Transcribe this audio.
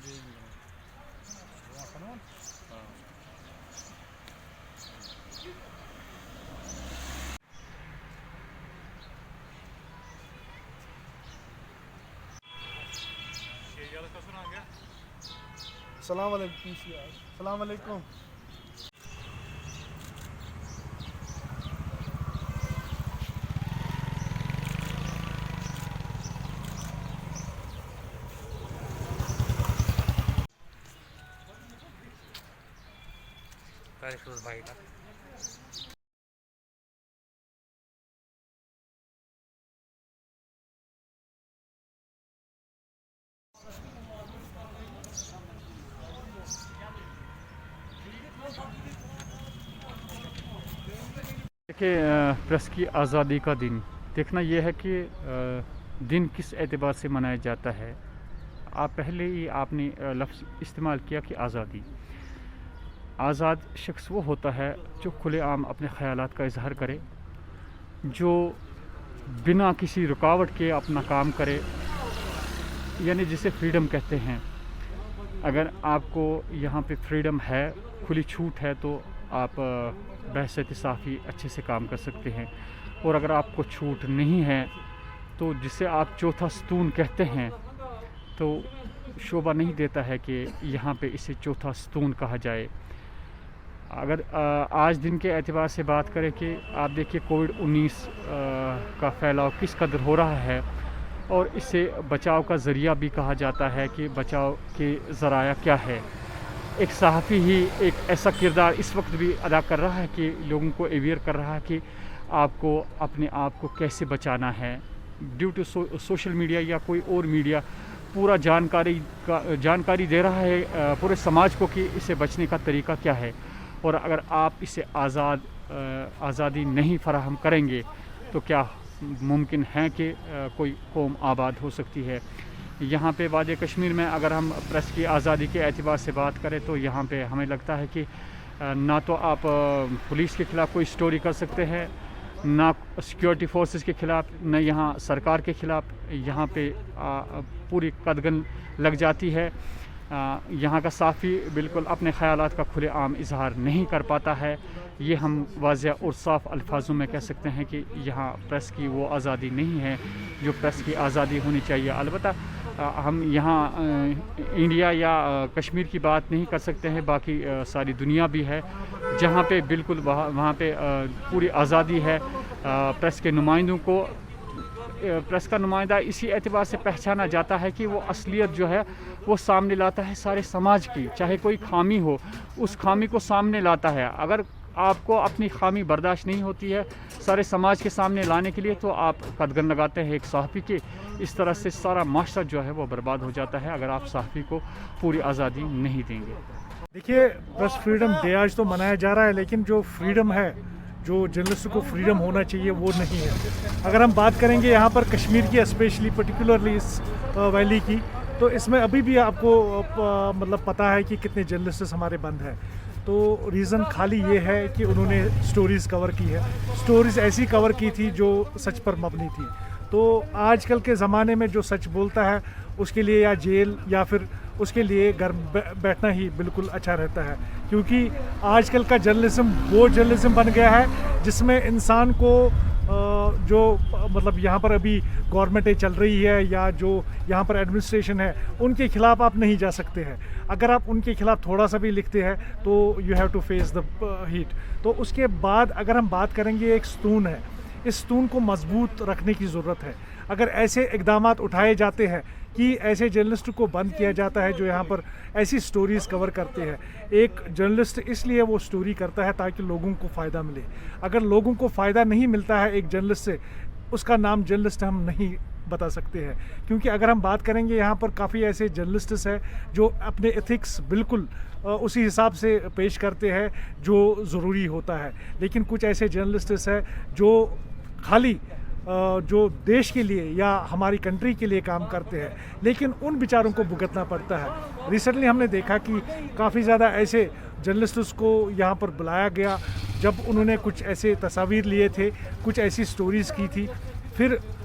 جی ہاں السلام علیکم السلام علیکم. فیروز بھائی کا دیکھیے پریس کی آزادی کا دن دیکھنا یہ ہے کہ دن کس اعتبار سے منایا جاتا ہے. آپ پہلے ہی آپ نے لفظ استعمال کیا کہ آزادی. آزاد شخص وہ ہوتا ہے جو کھلے عام اپنے خیالات کا اظہار کرے, جو بنا کسی رکاوٹ کے اپنا کام کرے, یعنی جسے فریڈم کہتے ہیں. اگر آپ کو یہاں پہ فریڈم ہے, کھلی چھوٹ ہے, تو آپ بحیثیت صحافی اچھے سے کام کر سکتے ہیں. اور اگر آپ کو چھوٹ نہیں ہے تو جسے آپ چوتھا ستون کہتے ہیں, تو شعبہ نہیں دیتا ہے کہ یہاں پہ اسے چوتھا ستون کہا جائے. اگر آج دن کے اعتبار سے بات کریں کہ آپ دیکھیے کووڈ-19 کا پھیلاؤ کس قدر ہو رہا ہے, اور اسے بچاؤ کا ذریعہ بھی کہا جاتا ہے کہ بچاؤ کے ذرائع کیا ہے. ایک صحافی ہی ایک ایسا کردار اس وقت بھی ادا کر رہا ہے کہ لوگوں کو اویئر کر رہا ہے کہ آپ کو اپنے آپ کو کیسے بچانا ہے. ڈیو ٹو سوشل میڈیا یا کوئی اور میڈیا پورا جانکاری دے رہا ہے پورے سماج کو کہ اسے بچنے کا طریقہ کیا ہے. اور اگر آپ اسے آزادی نہیں فراہم کریں گے تو کیا ممکن ہے کہ کوئی قوم آباد ہو سکتی ہے. یہاں پہ وادی کشمیر میں اگر ہم پریس کی آزادی کے اعتبار سے بات کریں تو یہاں پہ ہمیں لگتا ہے کہ نہ تو آپ پولیس کے خلاف کوئی سٹوری کر سکتے ہیں, نہ سیکیورٹی فورسز کے خلاف, نہ یہاں سرکار کے خلاف. یہاں پہ پوری قدغن لگ جاتی ہے. یہاں کا صحافی بالکل اپنے خیالات کا کھلے عام اظہار نہیں کر پاتا ہے. یہ ہم واضح اور صاف الفاظوں میں کہہ سکتے ہیں کہ یہاں پریس کی وہ آزادی نہیں ہے جو پریس کی آزادی ہونی چاہیے. البتہ ہم یہاں انڈیا یا کشمیر کی بات نہیں کر سکتے ہیں, باقی ساری دنیا بھی ہے جہاں پہ بالکل وہاں پہ پوری آزادی ہے. پریس کے نمائندوں کو پریس کا نمائندہ اسی اعتبار سے پہچانا جاتا ہے کہ وہ اصلیت جو ہے وہ سامنے لاتا ہے سارے سماج کی, چاہے کوئی خامی ہو اس خامی کو سامنے لاتا ہے. اگر آپ کو اپنی خامی برداشت نہیں ہوتی ہے سارے سماج کے سامنے لانے کے لیے تو آپ قدغن لگاتے ہیں ایک صحافی کی. اس طرح سے سارا معاشرہ جو ہے وہ برباد ہو جاتا ہے اگر آپ صحافی کو پوری آزادی نہیں دیں گے. دیکھیے پریس فریڈم ڈے آج تو منایا جا رہا ہے, لیکن جو فریڈم ہے, جو جرنلسٹ کو فریڈم ہونا چاہیے وہ نہیں ہے. اگر ہم بات کریں گے یہاں پر کشمیر کی اسپیشلی پرٹیکولرلی اس ویلی کی, تو اس میں ابھی بھی آپ کو مطلب پتہ ہے کہ کتنے جرنلسٹس ہمارے بند ہیں. تو ریزن خالی یہ ہے کہ انہوں نے سٹوریز کور کی ہے, سٹوریز ایسی کور کی تھی جو سچ پر مبنی تھی. تو آج کل کے زمانے میں جو سچ بولتا ہے اس کے لیے یا جیل یا پھر اس کے لیے گھر بیٹھنا ہی بالکل اچھا رہتا ہے, کیونکہ آج کل کا جرنلزم وہ جرنلزم بن گیا ہے جس میں انسان کو جو مطلب یہاں پر ابھی گورنمنٹیں چل رہی ہے یا جو یہاں پر ایڈمنسٹریشن ہے ان کے خلاف آپ نہیں جا سکتے ہیں. اگر آپ ان کے خلاف تھوڑا سا بھی لکھتے ہیں تو you have to face the heat. تو اس کے بعد اگر ہم بات کریں گے ایک ستون ہے, اس ستون کو مضبوط رکھنے کی ضرورت ہے. اگر ایسے اقدامات اٹھائے جاتے ہیں کہ ایسے جرنلسٹ کو بند کیا جاتا ہے جو یہاں پر ایسی سٹوریز کور کرتے ہیں. ایک جرنلسٹ اس لیے وہ سٹوری کرتا ہے تاکہ لوگوں کو فائدہ ملے. اگر لوگوں کو فائدہ نہیں ملتا ہے ایک جرنلسٹ سے, اس کا نام جرنلسٹ ہم نہیں بتا سکتے ہیں. کیونکہ اگر ہم بات کریں گے یہاں پر کافی ایسے جرنلسٹس ہیں جو اپنے ایتھکس بالکل اسی حساب سے پیش کرتے ہیں جو ضروری ہوتا ہے, لیکن کچھ ایسے جرنلسٹس ہیں جو خالی جو دیش کے لیے یا ہماری کنٹری کے لیے کام کرتے ہیں, لیکن ان بیچاروں کو بھگتنا پڑتا ہے. ریسنٹلی ہم نے دیکھا کہ کافی زیادہ ایسے جرنلسٹس کو یہاں پر بلایا گیا جب انہوں نے کچھ ایسے تصاویر لیے تھے, کچھ ایسی سٹوریز کی تھی, پھر